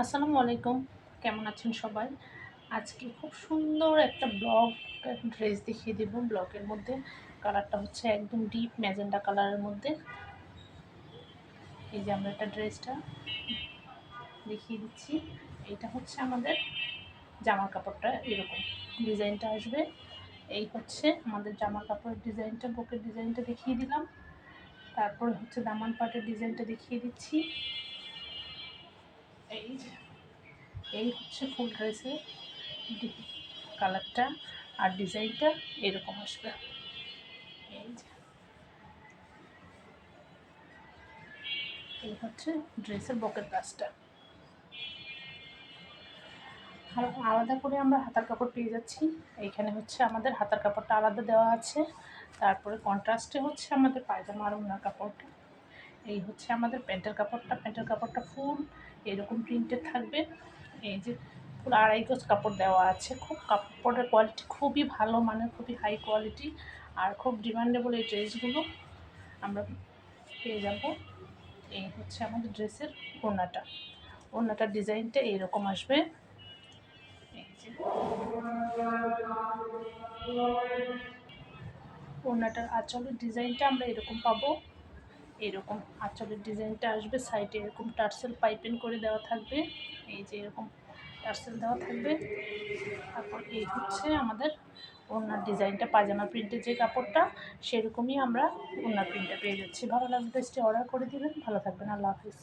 আসসালামু আলাইকুম। কেমন আছেন সবাই? আজকে খুব সুন্দর একটা ড্রেস দেখিয়ে দেব। ব্লগের মধ্যে কালারটা হচ্ছে একদম ডিপ ম্যাজেন্টা কালারের মধ্যে। এই যে আমরা একটা ড্রেসটা দেখিয়ে দিচ্ছি। এইটা হচ্ছে আমাদের জামার কাপড়টা, এরকম ডিজাইনটা আসবে। এই হচ্ছে আমাদের জামার কাপড়ের ডিজাইনটা, বুকের ডিজাইনটা দেখিয়ে দিলাম। তারপরে হচ্ছে দামান পাটের ডিজাইনটা দেখিয়ে দিচ্ছি। এই যে এই হচ্ছে ফুল ড্রেসের কালারটা আর ডিজাইনটা এরকম আসবে। এই যে এই হচ্ছে ড্রেসের বকের কাজটা। আলাদা করে আমরা হাতার কাপড় পেয়ে যাচ্ছি। এইখানে হচ্ছে আমাদের হাতার কাপড়টা আলাদা দেওয়া আছে। তারপরে কন্ট্রাস্টে হচ্ছে আমাদের পায়জামা আর ওড়নার কাপড়টা। এই হচ্ছে আমাদের প্যান্টের কাপড়টা ফুল এরকম প্রিন্টের থাকবে। এই যে ফুল 2.5 গজ কাপড় দেওয়া আছে। খুব কাপড়ের কোয়ালিটি খুবই ভালো মানের, খুবই হাই কোয়ালিটি আর খুব ডিমান্ডেবল এই ড্রেসগুলো আমরা পেয়ে যাব। এই হচ্ছে আমাদের ড্রেসের ওড়নাটার ডিজাইনটা এইরকম আসবে। এই যে ওড়নাটার আঁচলের ডিজাইনটা আমরা এরকম পাবো। এরকম আঁচলের ডিজাইনটা আসবে, সাইডে এরকম টার্সেল পাইপিং করে দেওয়া থাকবে। এই যে এরকম টার্সেল দেওয়া থাকবে। তারপর এই হচ্ছে আমাদের ওড়নার ডিজাইনটা, পায়জামা প্রিন্টের যে কাপড়টা সেরকমই আমরা ওড়নার প্রিন্টটা পেয়ে যাচ্ছি। ভালো লাগলে ড্রেসটি অর্ডার করে দিবেন। ভালো থাকবেন। আল্লাহ হাফিজ।